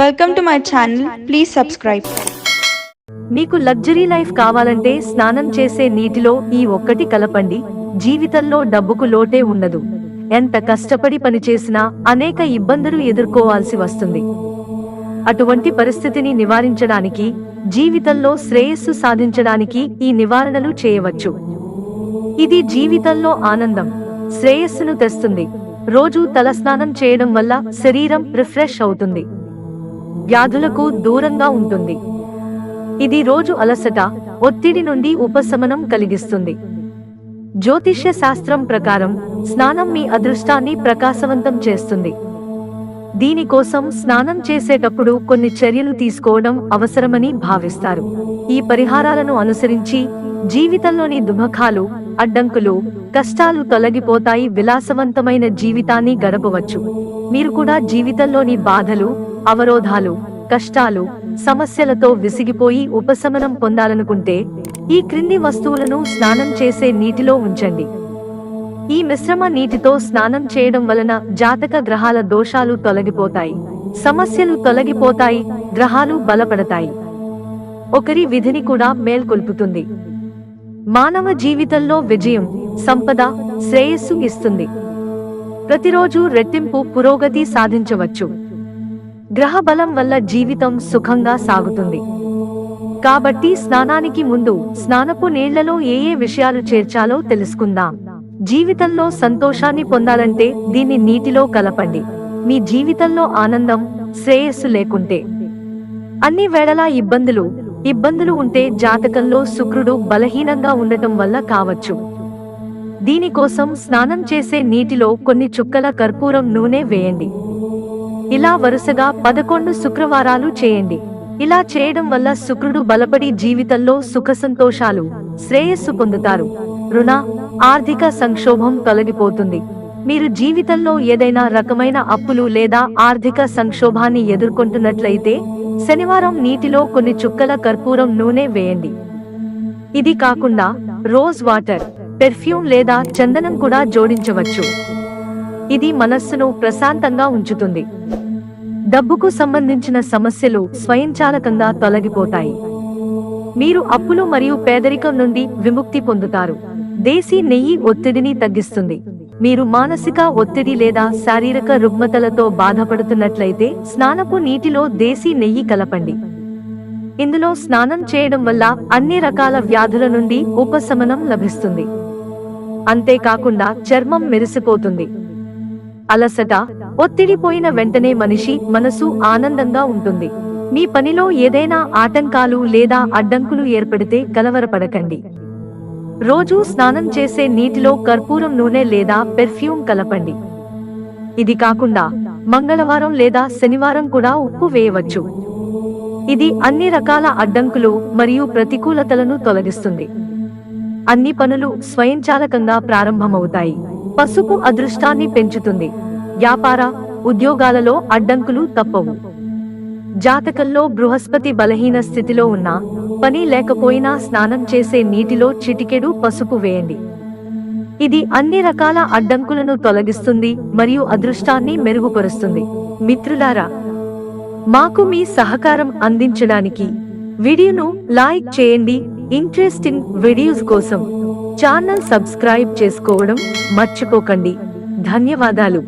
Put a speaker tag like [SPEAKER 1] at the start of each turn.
[SPEAKER 1] Welcome to my channel. Please subscribe.
[SPEAKER 2] మీకు luxury life కావాలంటే స్నానం చేసే నీటిలో ఈ ఒక్కటి కలపండి. జీవితంలో డబ్బుకు లోటే ఉండదు. ఎంత కష్టపడి పనిచేసినా అనేక ఇబ్బందులు ఎదుర్కోవాల్సి వస్తుంది. అటువంటి పరిస్థితిని నివారించడానికి, జీవితంలో శ్రేయస్సు సాధించడానికి ఈ నివారణలు చేయవచ్చు. ఇది జీవితంలో ఆనందం, శ్రేయస్సును తెస్తుంది. రోజు తలస్నానం చేయడం వల్ల శరీరం రిఫ్రెష్ అవుతుంది, వ్యాధులకు దూరంగా ఉంటుంది. ఇది రోజు అలసట, ఒత్తిడి నుండి ఉపశమనం కలిగిస్తుంది. జ్యోతిష్య శాస్త్రం ప్రకారం స్నానం మీ అదృష్టాన్ని ప్రకాశవంతం చేస్తుంది. దీనికోసం స్నానం చేసేటప్పుడు కొన్ని చర్యలు తీసుకోవడం అవసరమని భావిస్తారు. ఈ పరిహారాలను అనుసరించి జీవితంలోని దుఃఖాలు, అడ్డంకులు, కష్టాలు తొలగిపోతాయి. విలాసవంతమైన జీవితాన్ని గడపవచ్చు. మీరు కూడా జీవితంలోని బాధలు, అవరోధాలు, కష్టాలు, సమస్యలతో విసిగిపోయి ఉపశమనం పొందాలనుకుంటే ఈ క్రింది వస్తువులను స్నానం చేసే నీటిలో ఉంచండి. ఈ మిశ్రమ నీటితో స్నానం చేయడం వలన జాతక గ్రహాల దోషాలు తొలగిపోతాయి, సమస్యలు తొలగిపోతాయి, గ్రహాలు బలపడతాయి. ఒకరి విధిని కూడా మేల్కొల్పుతుంది. మానవ జీవితంలో విజయం, సంపద, శ్రేయస్సు ఇస్తుంది. ప్రతిరోజు రెట్టింపు పురోగతి సాధించవచ్చు. గ్రహ బలం వల్ల జీవితం సుఖంగా సాగుతుంది. కాబట్టి స్నానానికి ముందు స్నానపు నీళ్లలో ఏ విషయాలు చేర్చాలో తెలుసుకుందాం. జీవితంలో సంతోషాన్ని పొందాలంటే దీన్ని నీటిలో కలపండి. మీ జీవితంలో ఆనందం, శ్రేయస్సు లేకుంటే, అన్ని వేళలా ఇబ్బందులు ఉంటే జాతకంలో శుక్రుడు బలహీనంగా ఉండటం వల్ల కావచ్చు. దీనికోసం స్నానం చేసే నీటిలో కొన్ని చుక్కల కర్పూరం నూనె వేయండి. ఇలా వరుసగా 11 శుక్రవారాలు చేయండి. ఇలా చేయడం వల్ల శుక్రుడు బలపడి జీవితంలో సుఖ సంతోషాలు, శ్రేయస్సు పొందుతారు. రుణ, ఆర్థిక సంక్షోభం తొలగిపోతుంది. మీరు జీవితంలో ఏదైనా రకమైన అప్పులు లేదా ఆర్థిక సంక్షోభాన్ని ఎదుర్కొంటున్నట్లయితే శనివారం నీటిలో కొన్ని చుక్కల కర్పూరం నూనె వేయండి. ఇది కాకుండా రోజ్ వాటర్, పెర్ఫ్యూమ్ లేదా చందనం కూడా జోడించవచ్చు. ఇది మనస్సును ప్రశాంతంగా ఉంచుతుంది. డబ్బుకు సంబంధించిన సమస్యలు స్వయంచాలకంగా తొలగిపోతాయి. మీరు అప్పులు మరియు పేదరికం నుండి విముక్తి పొందుతారు. దేశీ నెయ్యి ఒత్తిడిని తగ్గిస్తుంది. మీరు మానసిక ఒత్తిడి లేదా శారీరక రుగ్మతలతో బాధపడుతున్నట్లయితే స్నానపు నీటిలో దేశీ నెయ్యి కలపండి. ఇందులో స్నానం చేయడం వల్ల అన్ని రకాల వ్యాధుల నుండి ఉపశమనం లభిస్తుంది. అంతేకాకుండా చర్మం మెరిసిపోతుంది. అలసట, ఒత్తిడి పోయిన వెంటనే మనిషి మనసు ఆనందంగా ఉంటుంది. మీ పనిలో ఏదైనా ఆటంకాలు లేదా అడ్డంకులు ఏర్పడితే కలవరపడకండి. రోజూ స్నానం చేసే నీటిలో కర్పూరం నూనె లేదా పెర్ఫ్యూమ్ కలపండి. ఇది కాకుండా మంగళవారం లేదా శనివారం కూడా ఉప్పు వేయవచ్చు. ఇది అన్ని రకాల అడ్డంకులు మరియు ప్రతికూలతలను తొలగిస్తుంది. అన్ని పనులు స్వయంచాలకంగా ప్రారంభమవుతాయి. పసుపు అదృష్టాన్ని పెంచుతుంది. వ్యాపార, ఉద్యోగాలలో అడ్డంకులు తప్పవు. జాతకంలో బృహస్పతి బలహీన స్థితిలో ఉన్నా, పని లేకపోయినా స్నానం చేసే నీటిలో చిటికెడు పసుపు వేయండి. ఇది అన్ని రకాల అడ్డంకులను తొలగిస్తుంది మరియు అదృష్టాన్ని మెరుగుపరుస్తుంది. మిత్రులారా, మాకు మీ సహకారం అందించడానికి వీడియోను లైక్ చేయండి. ఇంట్రెస్టింగ్ వీడియోస్ కోసం ఛానల్ సబ్స్క్రైబ్ చేసుకోవడం మర్చిపోకండి. ధన్యవాదాలు.